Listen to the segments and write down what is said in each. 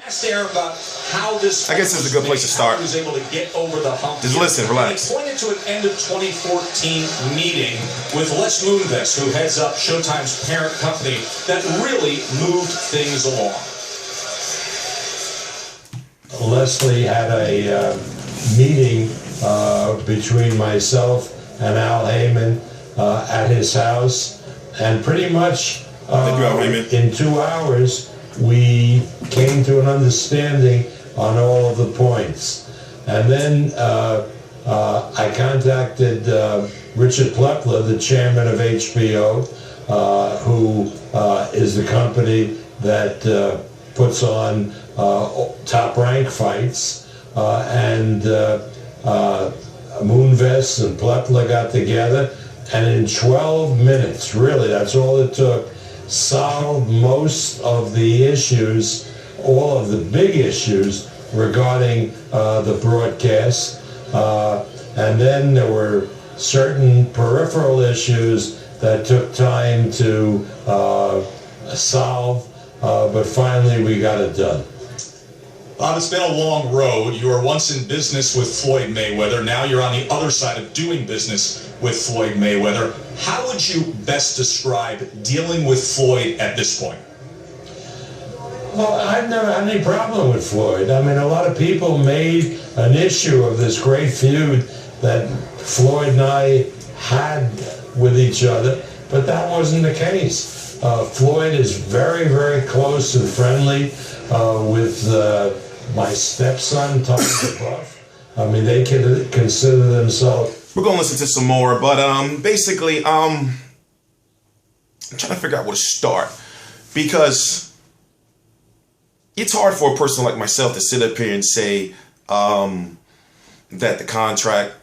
About how this I guess it's a good place to start. He was able to get over the hump. Just listen, relax. He pointed to an end of 2014 meeting with Les Moonves, who heads up Showtime's parent company, that really moved things along. Leslie had a meeting between myself and Al Heyman at his house, and pretty much in 2 hours we came to an understanding on all of the points. And then I contacted Richard Plepler, the chairman of HBO, who is the company that puts on Top Rank fights, and Moonves and Plepler got together, and in 12 minutes, really, that's all it took, solved most of the issues, all of the big issues regarding the broadcast. And then there were certain peripheral issues that took time to solve, but finally we got it done. It's been a long road. You were once in business with Floyd Mayweather. Now you're on the other side of doing business with Floyd Mayweather. How would you best describe dealing with Floyd at this point? Well, I've never had any problem with Floyd. I mean, a lot of people made an issue of this great feud that Floyd and I had with each other, but that wasn't the case. Floyd is very, very close and friendly with my stepson, Tom DeBuff. I mean, they can consider themselves. We're gonna listen to some more, but basically, I'm trying to figure out where to start, because it's hard for a person like myself to sit up here and say that the contract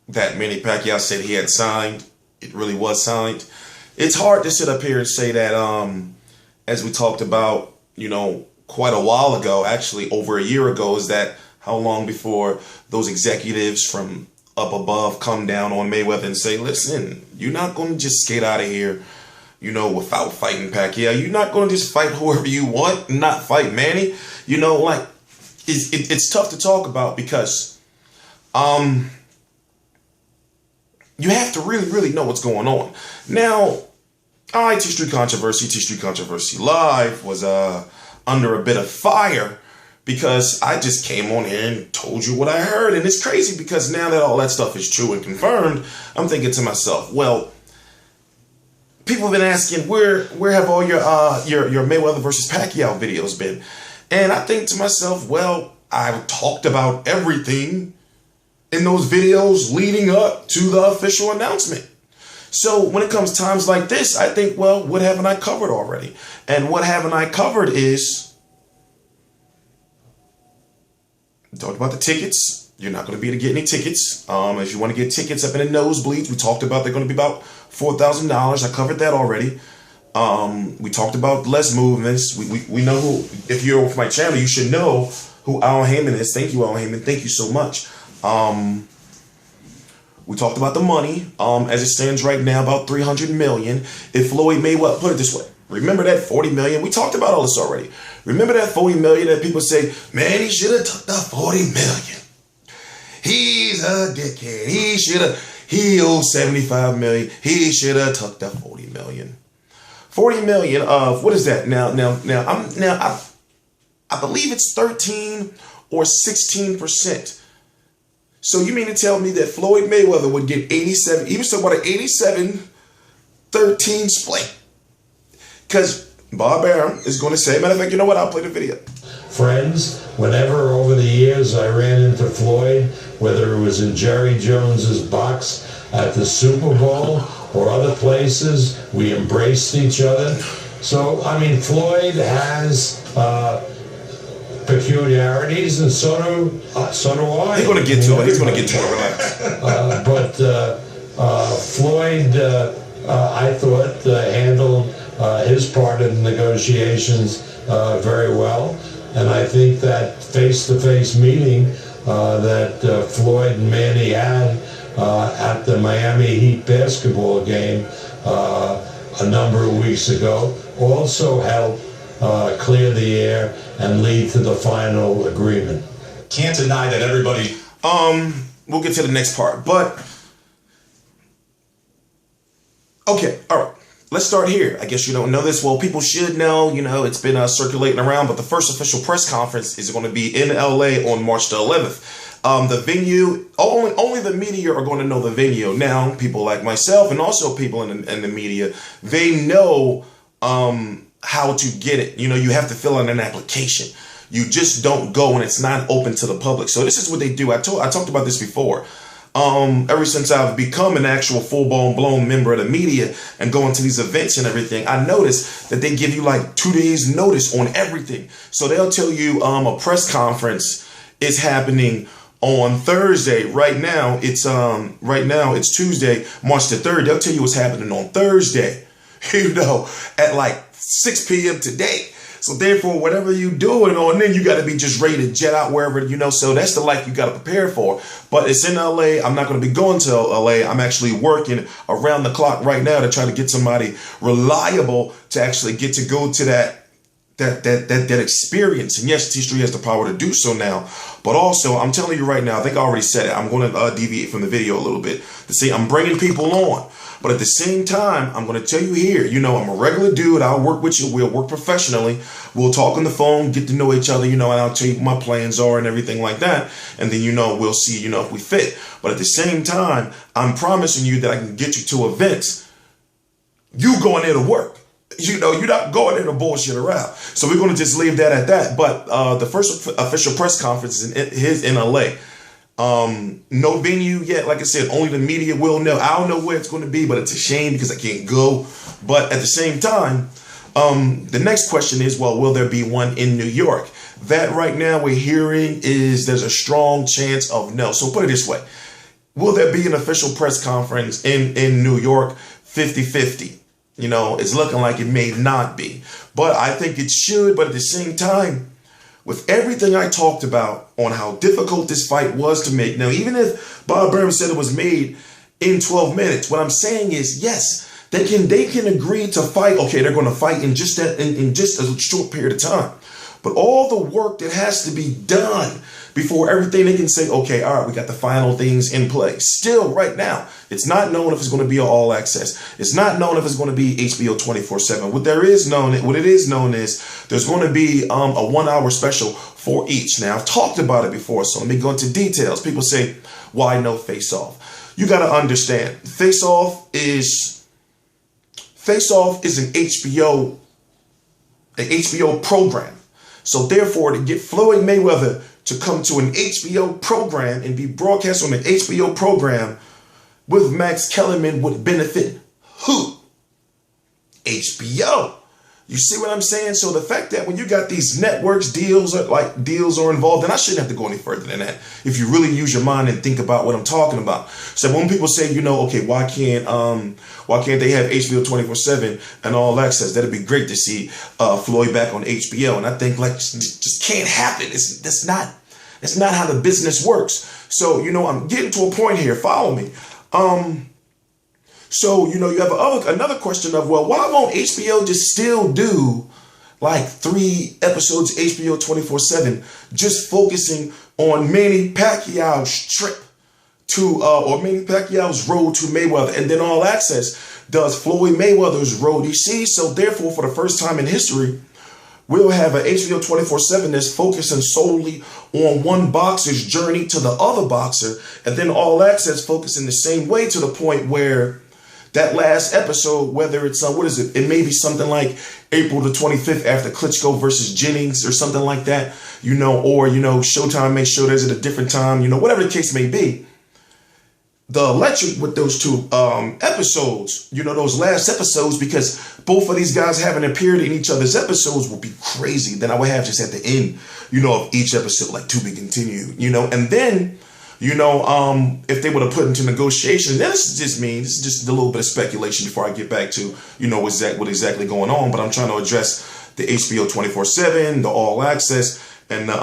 that Manny Pacquiao said he had signed, it really was signed. It's hard to sit up here and say that, as we talked about, you know, quite a while ago, actually over a year ago, is that how long before those executives from up above come down on Mayweather and say, listen, you're not going to just skate out of here, you know, without fighting Pacquiao. You're not going to just fight whoever you want and not fight Manny. You know, like, it's tough to talk about, because you have to really, really know what's going on. Now, T Street Controversy Live was under a bit of fire, because I just came on here and told you what I heard. And it's crazy, because now that all that stuff is true and confirmed, I'm thinking to myself, well, people have been asking, where have all your Mayweather versus Pacquiao videos been? And I think to myself, well, I've talked about everything in those videos leading up to the official announcement. So when it comes times like this, I think, well, what haven't I covered already? And what haven't I covered is, we talked about the tickets. You're not going to be able to get any tickets. If you want to get tickets up in the nosebleeds, we talked about they're going to be about $4,000. I covered that already. We talked about Les Moonves. We know who, if you're with my channel, you should know who Al Heyman is. Thank you, Al Heyman. Thank you so much. We talked about the money, as it stands right now, about $300 million. If Floyd Mayweather, put it this way, remember that $40 million? We talked about all this already. Remember that $40 million that people say, man, he should have took the $40 million. He's a dickhead. He owes $75 million. He should have took the $40 million. $40 million of, what is that? I believe it's 13 or 16%. So you mean to tell me that Floyd Mayweather would get 87, he was talking about an 87-13 split? Because Bob Arum is going to say, matter of fact, you know what? I'll play the video. Friends, whenever over the years I ran into Floyd, whether it was in Jerry Jones's box at the Super Bowl or other places, we embraced each other. So, I mean, Floyd has peculiarities, and so do I. He's going to get to it. He's going to get to it. Relax. But Floyd, I thought, handled his part of the negotiations very well. And I think that face-to-face meeting that Floyd and Manny had at the Miami Heat basketball game a number of weeks ago also helped clear the air and lead to the final agreement. Can't deny that everybody... We'll get to the next part, but... Okay, all right. Let's start here. I guess you don't know this. Well, people should know, it's been circulating around, but the first official press conference is going to be in LA on March the 11th. The venue, only the media are going to know the venue. Now, people like myself and also people in the media, they know how to get it. You have to fill out an application. You just don't go and it's not open to the public. So this is what they do. I talked about this before. Ever since I've become an actual blown member of the media and going to these events and everything, I noticed that they give you like 2 days notice on everything. So they'll tell you a press conference is happening on Thursday. Right now it's Tuesday, March the 3rd. They'll tell you what's happening on Thursday, at like 6 p.m. today. So therefore, whatever you doing on then, you got to be just ready to jet out wherever, so that's the life you got to prepare for. But it's in LA. I'm not going to be going to LA. I'm actually working around the clock right now to try to get somebody reliable to actually get to go to that experience. And yes, T Street has the power to do so now. But also, I'm telling you right now, I think I already said it. I'm going to deviate from the video a little bit to say I'm bringing people on. But at the same time, I'm going to tell you here, I'm a regular dude. I'll work with you. We'll work professionally. We'll talk on the phone, get to know each other, and I'll tell you what my plans are and everything like that. And then, we'll see, if we fit. But at the same time, I'm promising you that I can get you to events. You going there to work. You're not going there to bullshit around. So we're going to just leave that at that. But the first official press conference is in LA. No venue yet. Like I said, only the media will know. I don't know where it's going to be, but it's a shame because I can't go. But at the same time, the next question is, well, will there be one in New York? That right now we're hearing is there's a strong chance of no. So put it this way. Will there be an official press conference in New York? 50-50. It's looking like it may not be. But I think it should. But at the same time, with everything I talked about on how difficult this fight was to make. Now, even if Bob Burnham said it was made in 12 minutes, what I'm saying is, yes, they can agree to fight. Okay, they're going to fight in just a short period of time. But all the work that has to be done before everything, they can say, okay, all right, we got the final things in place. Still, right now, it's not known if it's going to be an all access. It's not known if it's going to be HBO 24/7. What it is known is there's going to be a 1 hour special for each. Now, I've talked about it before, so let me go into details. People say, why no Face Off? You got to understand, Face Off is an HBO program. So therefore, to get Floyd Mayweather to come to an HBO program and be broadcast on an HBO program with Max Kellerman would benefit who? HBO. You see what I'm saying? So the fact that when you got these networks, deals are involved, and I shouldn't have to go any further than that. If you really use your mind and think about what I'm talking about. So when people say, okay, why can't they have HBO 24/7 and all access? That'd be great to see Floyd back on HBO. And I think just can't happen. That's not how the business works. So I'm getting to a point here. Follow me. So, you have another question of, well, why won't HBO just still do like 3 episodes of HBO 24/7 just focusing on Manny Pacquiao's trip to, or Manny Pacquiao's road to Mayweather, and then All Access does Floyd Mayweather's road, you see? So therefore, for the first time in history, we'll have an HBO 24/7 that's focusing solely on one boxer's journey to the other boxer, and then All Access focusing the same way to the point where that last episode, whether it's it may be something like April the 25th after Klitschko versus Jennings or something like that, or Showtime may show theirs at a different time, whatever the case may be. The electric with those 2 episodes, those last episodes, because both of these guys having appeared in each other's episodes will be crazy. Then I would have just at the end, of each episode, like to be continued, and then, if they would have put into negotiations, then this is just a little bit of speculation before I get back to, what exactly going on. But I'm trying to address the HBO 24/7, the All Access, and the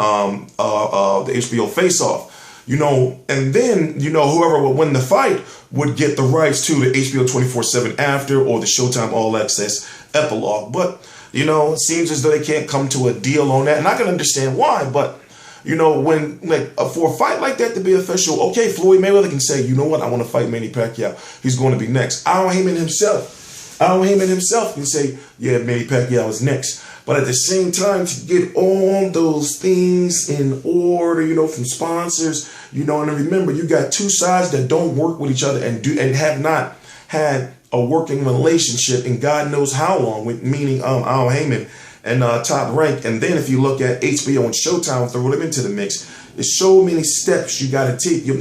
HBO Face Off. And then, whoever would win the fight would get the rights to the HBO 24/7 after or the Showtime All Access epilogue. But You know, it seems as though they can't come to a deal on that, and I can understand why. But you know, when for a fight like that to be official, okay, Floyd Mayweather can say, you know what, I want to fight Manny Pacquiao. He's going to be next. Al Heyman himself can say, yeah, Manny Pacquiao is next. But at the same time, to get all those things in order, you know, from sponsors, you know, and remember, you got two sides that don't work with each other and have not had a working relationship in God knows how long, meaning Al Heyman and Top Rank. And then if you look at HBO and Showtime, throw them into the mix. There's so many steps you got to take. You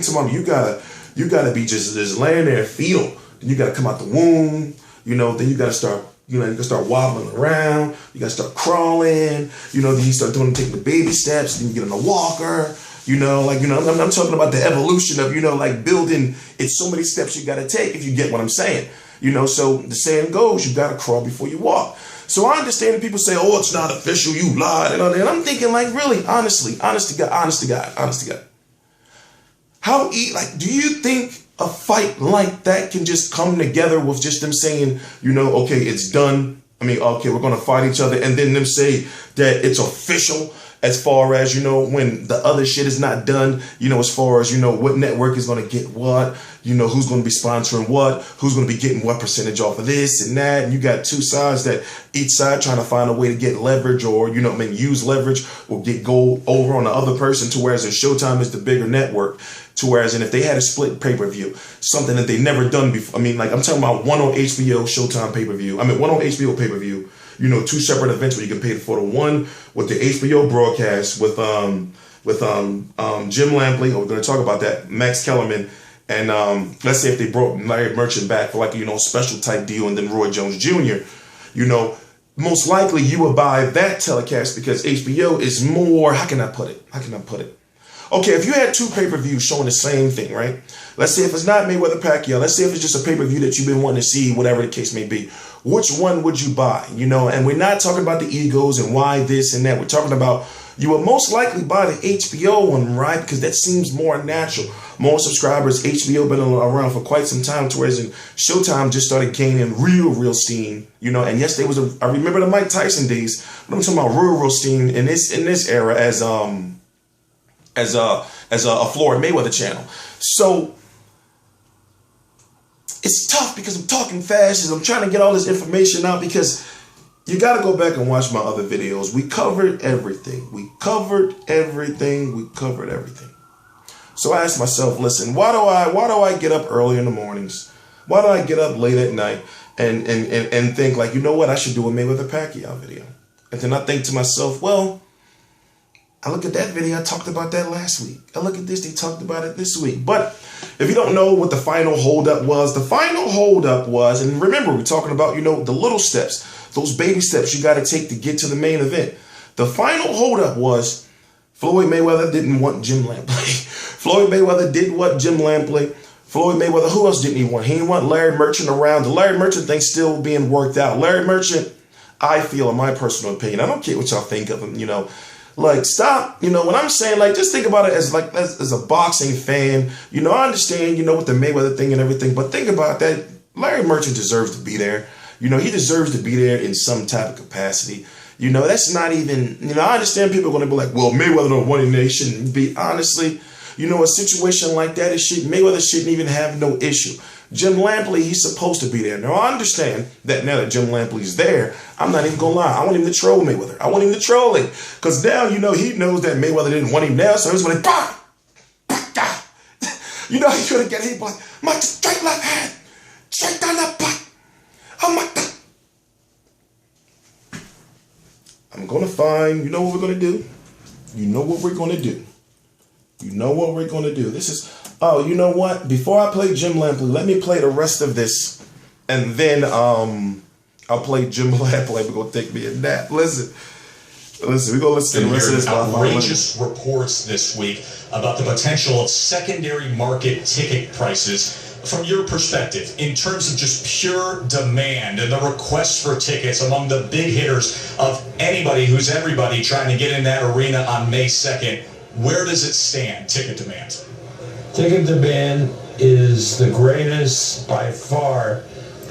gotta be just laying there, fetal. Then you got to come out the womb. You know, then you got to start. You know, you can start wobbling around. You got to start crawling. You know, then you start taking the baby steps. Then you get on a walker. You know, like, you know, I'm talking about the evolution of, you know, like building. It's so many steps you got to take, if you get what I'm saying. You know, so the saying goes, you got to crawl before you walk. So I understand that people say, oh, it's not official, you lied. And I'm thinking, like, really, honest to God. Do you think a fight like that can just come together with just them saying, you know, okay, it's done. I mean, okay, we're going to fight each other. And then them say that it's official as far as, you know, when the other shit is not done, you know, as far as, you know, what network is going to get what, you know, who's going to be sponsoring what, who's going to be getting what percentage off of this and that. And you got two sides that each side trying to find a way to get leverage or, you know, use leverage or go over on the other person, to whereas Showtime is the bigger network. To whereas, and if they had a split pay-per-view, something that they never done before. I mean, like, I'm talking about one on HBO Showtime pay-per-view. I mean, one on HBO pay-per-view. You know, two separate events where you can pay for the one with the HBO broadcast with Jim Lampley. We're going to talk about that. Max Kellerman. And let's say if they brought Larry Merchant back for, like, you know, special type deal, and then Roy Jones Jr., you know, most likely you would buy that telecast because HBO is more, how can I put it? Okay, if you had two pay-per-views showing the same thing, right? Let's say if it's not Mayweather Pacquiao, let's say if it's just a pay-per-view that you've been wanting to see, whatever the case may be, which one would you buy? You know, and we're not talking about the egos and why this and that. We're talking about you would most likely buy the HBO one, right? Because that seems more natural. More subscribers. HBO been around for quite some time, whereas in Showtime just started gaining real steam. You know, and yes, there was I remember the Mike Tyson days, but I'm talking about real steam in this era as a Floyd Mayweather channel. So it's tough because I'm talking fast as I'm trying to get all this information out, because you got to go back and watch my other videos. We covered everything. So I asked myself, listen, why do I get up early in the mornings? Why do I get up late at night and think, like, you know what, I should do a Mayweather Pacquiao video? And then I think to myself, well, I look at that video, I talked about that last week. I look at this, they talked about it this week. But if you don't know what the final holdup was, and remember, we're talking about, you know, the little steps, those baby steps you got to take to get to the main event. The final holdup was Floyd Mayweather didn't want Jim Lampley. Floyd Mayweather did want Jim Lampley. Floyd Mayweather, who else didn't he want? He didn't want Larry Merchant around. The Larry Merchant thing's still being worked out. Larry Merchant, I feel, in my personal opinion, I don't care what y'all think of him, you know, like, stop, you know, when I'm saying, like, just think about it as, like, as a boxing fan. You know, I understand, you know, with the Mayweather thing and everything, but think about that. Larry Merchant deserves to be there. You know, he deserves to be there in some type of capacity. You know, that's not even, you know, I understand people are going to be like, well, Mayweather don't want him, they shouldn't be. Honestly, you know, a situation like that, Mayweather shouldn't even have no issue. Jim Lampley, he's supposed to be there. Now, I understand that now that Jim Lampley's there, I'm not even going to lie. I want him to troll Mayweather. I want him to troll him. Because now, you know, he knows that Mayweather didn't want him now, so he's going to, bah! You know, he could have get hit by my straight left hand, straight down the butt. Oh, my God. I'm going to find, you know what we're going to do? This is, oh, you know what? Before I play Jim Lampley, let me play the rest of this, and then I'll play Jim Lampley. We're going to take me a nap. Listen, we're going to listen to the rest of this. Outrageous reports this week about the potential of secondary market ticket prices. From your perspective, in terms of just pure demand and the request for tickets among the big hitters of anybody who's everybody trying to get in that arena on May 2nd, where does it stand, ticket demand? Ticket demand is the greatest by far